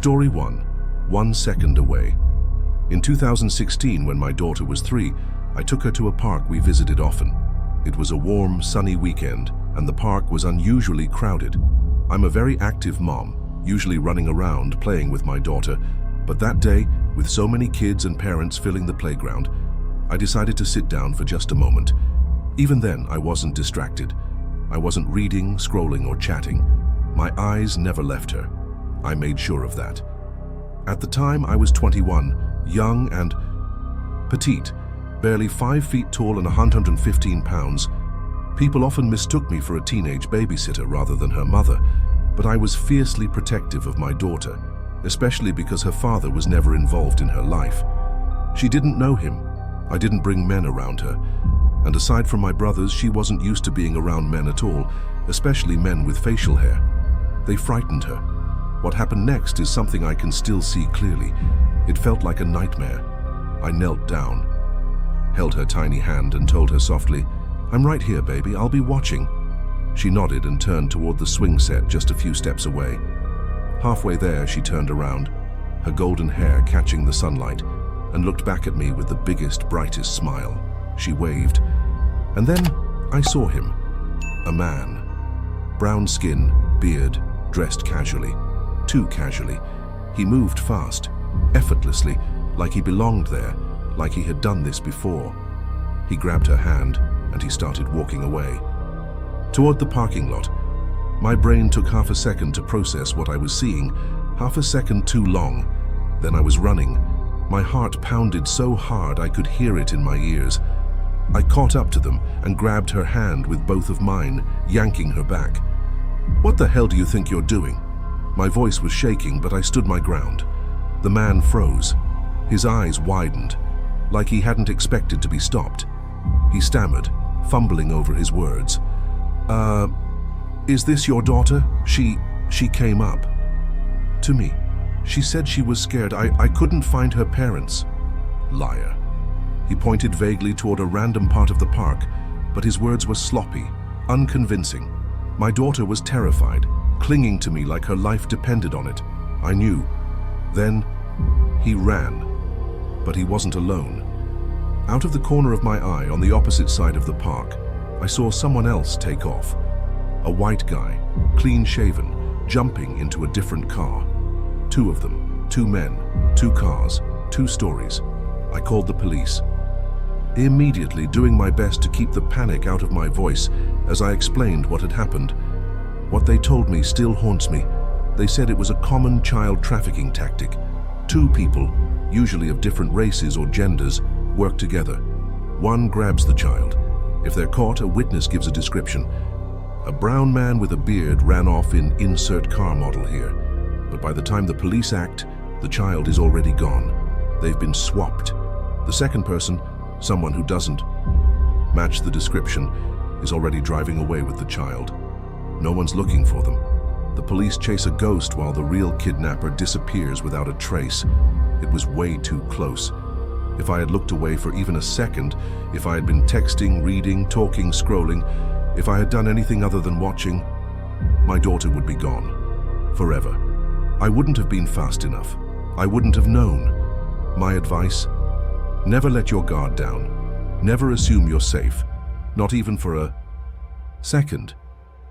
Story 1. 1 second away. In 2016, when my daughter was 3, I took her to a park we visited often. It was a warm, sunny weekend, and the park was unusually crowded. I'm a very active mom, usually running around, playing with my daughter, but that day, with so many kids and parents filling the playground, I decided to sit down for just a moment. Even then, I wasn't distracted. I wasn't reading, scrolling, or chatting. My eyes never left her. I made sure of that. At the time, I was 21, young and petite, barely 5 feet tall and 115 pounds. People often mistook me for a teenage babysitter rather than her mother, but I was fiercely protective of my daughter, especially because her father was never involved in her life. She didn't know him. I didn't bring men around her. And aside from my brothers, she wasn't used to being around men at all, especially men with facial hair. They frightened her. What happened next is something I can still see clearly. It felt like a nightmare. I knelt down, held her tiny hand and told her softly, "I'm right here, baby, I'll be watching." She nodded and turned toward the swing set just a few steps away. Halfway there, she turned around, her golden hair catching the sunlight, and looked back at me with the biggest, brightest smile. She waved. And then I saw him. A man. Brown skin, beard, dressed casually. Too casually. He moved fast, effortlessly, like he belonged there, like he had done this before. He grabbed her hand, and he started walking away. Toward the parking lot. My brain took half a second to process what I was seeing, half a second too long. Then I was running. My heart pounded so hard I could hear it in my ears. I caught up to them and grabbed her hand with both of mine, yanking her back. "What the hell do you think you're doing?" My voice was shaking, but I stood my ground. The man froze. His eyes widened, like he hadn't expected to be stopped. He stammered, fumbling over his words. Is this your daughter? She came up to me. She said she was scared. I couldn't find her parents." Liar. He pointed vaguely toward a random part of the park, but his words were sloppy, unconvincing. My daughter was terrified, clinging to me like her life depended on it. I knew. Then he ran. But he wasn't alone. Out of the corner of my eye, on the opposite side of the park, I saw someone else take off. A white guy, clean-shaven, jumping into a different car. 2 of them, 2 men, 2 cars, 2 stories. I called the police. Immediately doing my best to keep the panic out of my voice as I explained what had happened. What they told me still haunts me. They said it was a common child trafficking tactic. 2 people, usually of different races or genders, work together. One grabs the child. If they're caught, a witness gives a description. A brown man with a beard ran off in insert car model here. But by the time the police act, the child is already gone. They've been swapped. The second person, someone who doesn't match the description, is already driving away with the child. No one's looking for them. The police chase a ghost while the real kidnapper disappears without a trace. It was way too close. If I had looked away for even a second, if I had been texting, reading, talking, scrolling, if I had done anything other than watching, my daughter would be gone. Forever. I wouldn't have been fast enough. I wouldn't have known. My advice? Never let your guard down. Never assume you're safe. Not even for a second.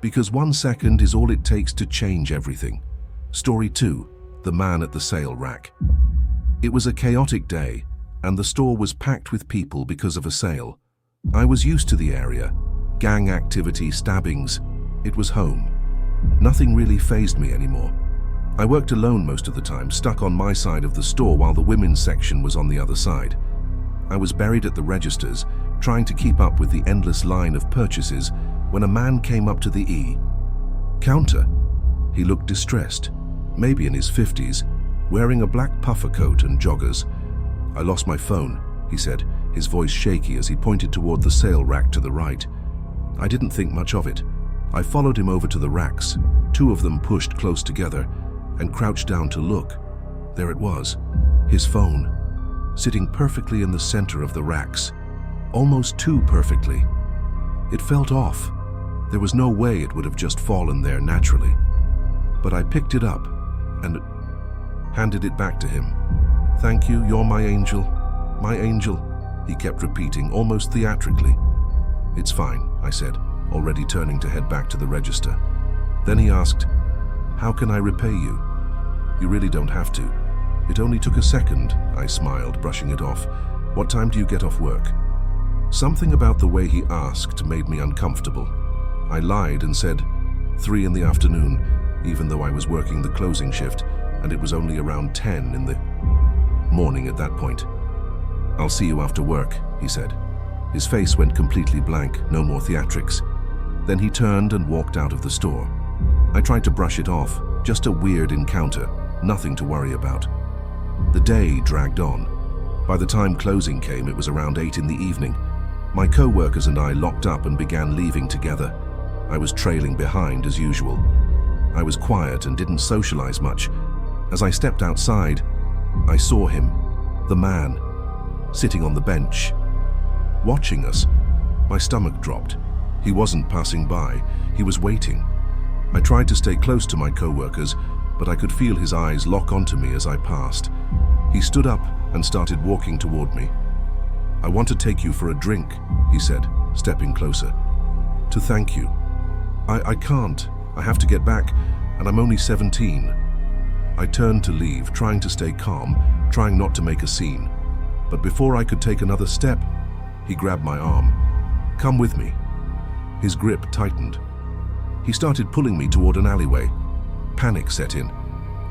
Because 1 second is all it takes to change everything. Story 2. The man at the sale rack. It was a chaotic day, and the store was packed with people because of a sale. I was used to the area. Gang activity, stabbings. It was home. Nothing really fazed me anymore. I worked alone most of the time, stuck on my side of the store while the women's section was on the other side. I was buried at the registers, trying to keep up with the endless line of purchases, when a man came up to the counter. He looked distressed, maybe in his 50s, wearing a black puffer coat and joggers. "I lost my phone," he said, his voice shaky as he pointed toward the sale rack to the right. I didn't think much of it. I followed him over to the racks, 2 of them pushed close together, and crouched down to look. There it was, his phone, sitting perfectly in the center of the racks, almost too perfectly. It felt off. There was no way it would have just fallen there naturally. But I picked it up, and handed it back to him. "Thank you, you're my angel. My angel," he kept repeating, almost theatrically. "It's fine," I said, already turning to head back to the register. Then he asked, "How can I repay you?" "You really don't have to. It only took a second," I smiled, brushing it off. "What time do you get off work?" Something about the way he asked made me uncomfortable. I lied and said 3 in the afternoon, even though I was working the closing shift, and it was only around 10 in the morning at that point. "I'll see you after work," he said. His face went completely blank, no more theatrics. Then he turned and walked out of the store. I tried to brush it off, just a weird encounter, nothing to worry about. The day dragged on. By the time closing came, it was around 8 in the evening. My co-workers and I locked up and began leaving together. I was trailing behind as usual. I was quiet and didn't socialize much. As I stepped outside, I saw him, the man, sitting on the bench, watching us. My stomach dropped. He wasn't passing by, he was waiting. I tried to stay close to my co-workers, but I could feel his eyes lock onto me as I passed. He stood up and started walking toward me. "I want to take you for a drink," he said, stepping closer. "To thank you." I can't. I have to get back, and I'm only 17. I turned to leave, trying to stay calm, trying not to make a scene. But before I could take another step, he grabbed my arm. "Come with me." His grip tightened. He started pulling me toward an alleyway. Panic set in.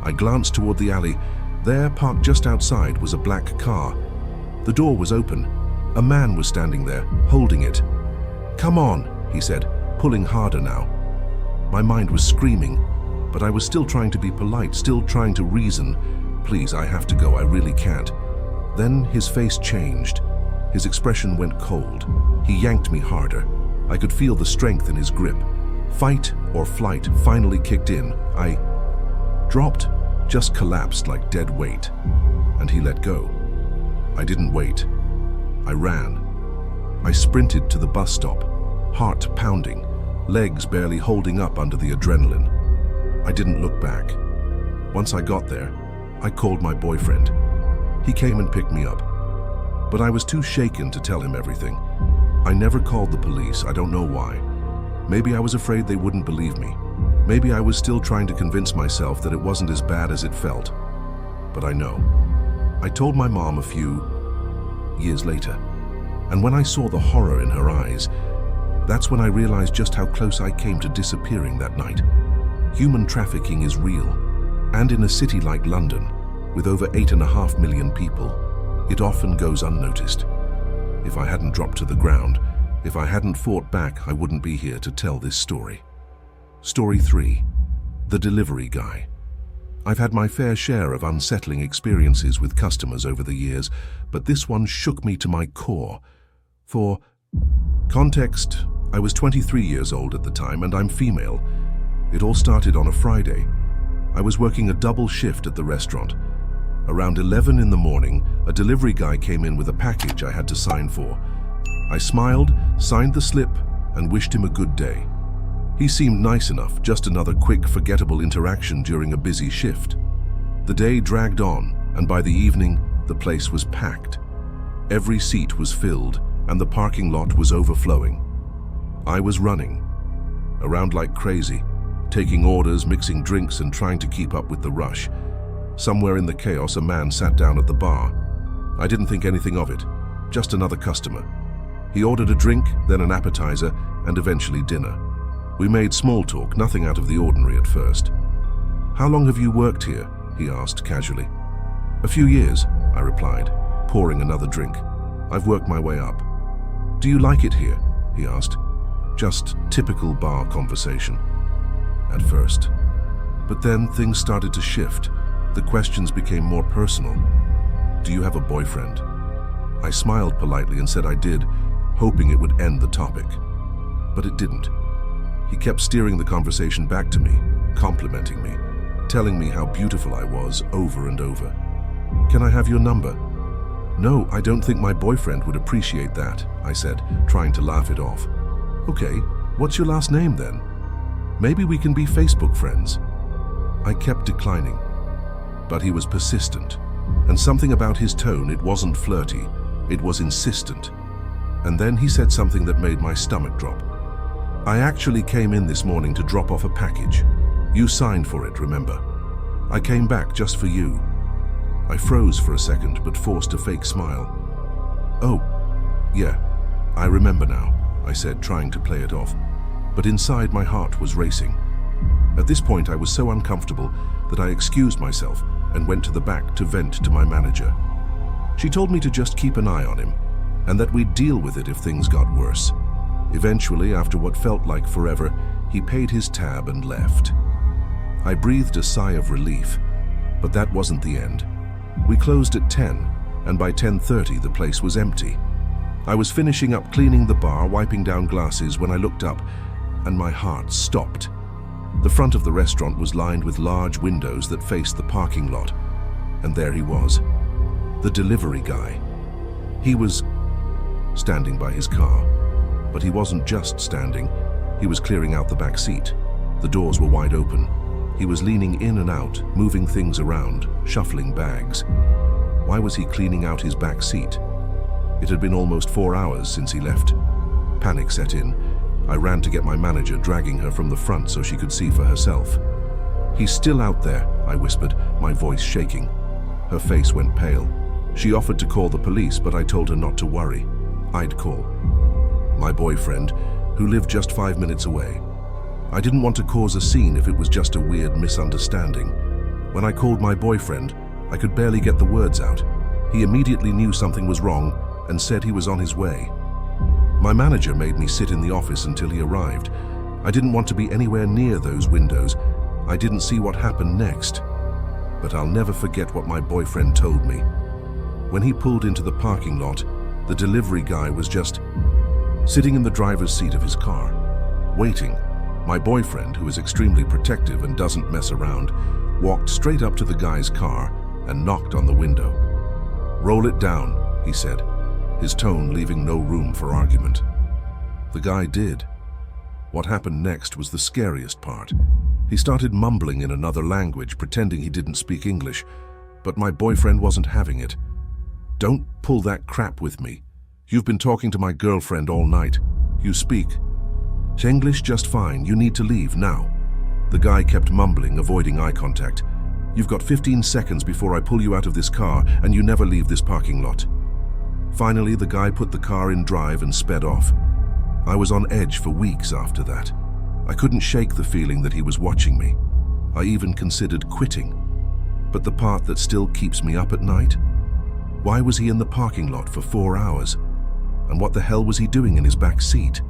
I glanced toward the alley. There, parked just outside, was a black car. The door was open. A man was standing there, holding it. "Come on," he said, pulling harder now. My mind was screaming, but I was still trying to be polite, still trying to reason. "Please, I have to go, I really can't." Then his face changed. His expression went cold. He yanked me harder. I could feel the strength in his grip. Fight or flight finally kicked in. I dropped, just collapsed like dead weight. And he let go. I didn't wait. I ran. I sprinted to the bus stop, heart pounding, legs barely holding up under the adrenaline. I didn't look back. Once I got there, I called my boyfriend. He came and picked me up. But I was too shaken to tell him everything. I never called the police, I don't know why. Maybe I was afraid they wouldn't believe me. Maybe I was still trying to convince myself that it wasn't as bad as it felt. But I know. I told my mom a few years later. And when I saw the horror in her eyes, that's when I realized just how close I came to disappearing that night. Human trafficking is real. And in a city like London, with over 8.5 million people, it often goes unnoticed. If I hadn't dropped to the ground, if I hadn't fought back, I wouldn't be here to tell this story. Story 3. The Delivery Guy. I've had my fair share of unsettling experiences with customers over the years, but this one shook me to my core. For context, I was 23 years old at the time, and I'm female. It all started on a Friday. I was working a double shift at the restaurant. Around 11 in the morning, a delivery guy came in with a package I had to sign for. I smiled, signed the slip, and wished him a good day. He seemed nice enough, just another quick, forgettable interaction during a busy shift. The day dragged on, and by the evening, the place was packed. Every seat was filled, and the parking lot was overflowing. I was running around like crazy, taking orders, mixing drinks, and trying to keep up with the rush. Somewhere in the chaos, a man sat down at the bar. I didn't think anything of it, just another customer. He ordered a drink, then an appetizer, and eventually dinner. We made small talk, nothing out of the ordinary at first. "How long have you worked here?" he asked casually. "A few years," I replied, pouring another drink. "I've worked my way up." "Do you like it here?" he asked. Just typical bar conversation. At first. But then things started to shift. The questions became more personal. "Do you have a boyfriend?" I smiled politely and said I did, hoping it would end the topic. But it didn't. He kept steering the conversation back to me, complimenting me, telling me how beautiful I was over and over. "Can I have your number?" "No, I don't think my boyfriend would appreciate that," I said, trying to laugh it off. "Okay, what's your last name then? Maybe we can be Facebook friends." I kept declining. But he was persistent. And something about his tone, it wasn't flirty, it was insistent. And then he said something that made my stomach drop. "I actually came in this morning to drop off a package. You signed for it, remember? I came back just for you." I froze for a second, but forced a fake smile. "Oh, yeah, I remember now," I said, trying to play it off. But inside my heart was racing. At this point I was so uncomfortable that I excused myself and went to the back to vent to my manager. She told me to just keep an eye on him, and that we'd deal with it if things got worse. Eventually, after what felt like forever, he paid his tab and left. I breathed a sigh of relief, but that wasn't the end. We closed at 10, and by 10:30 the place was empty. I was finishing up cleaning the bar, wiping down glasses, when I looked up, and my heart stopped. The front of the restaurant was lined with large windows that faced the parking lot, and there he was, the delivery guy. He was standing by his car, but he wasn't just standing, he was clearing out the back seat. The doors were wide open. He was leaning in and out, moving things around, shuffling bags. Why was he cleaning out his back seat? It had been almost 4 hours since he left. Panic set in. I ran to get my manager, dragging her from the front so she could see for herself. "He's still out there," I whispered, my voice shaking. Her face went pale. She offered to call the police, but I told her not to worry. I'd call my boyfriend, who lived just 5 minutes away. I didn't want to cause a scene if it was just a weird misunderstanding. When I called my boyfriend, I could barely get the words out. He immediately knew something was wrong and said he was on his way. My manager made me sit in the office until he arrived. I didn't want to be anywhere near those windows. I didn't see what happened next. But I'll never forget what my boyfriend told me. When he pulled into the parking lot, the delivery guy was just sitting in the driver's seat of his car, waiting. My boyfriend, who is extremely protective and doesn't mess around, walked straight up to the guy's car and knocked on the window. "Roll it down," he said, his tone leaving no room for argument. The guy did. What happened next was the scariest part. He started mumbling in another language, pretending he didn't speak English, but my boyfriend wasn't having it. "Don't pull that crap with me. You've been talking to my girlfriend all night. You speak English just fine. You need to leave now." The guy kept mumbling, avoiding eye contact. "You've got 15 seconds before I pull you out of this car, and you never leave this parking lot." Finally, the guy put the car in drive and sped off. I was on edge for weeks after that. I couldn't shake the feeling that he was watching me. I even considered quitting. But the part that still keeps me up at night? Why was he in the parking lot for 4 hours? And what the hell was he doing in his back seat?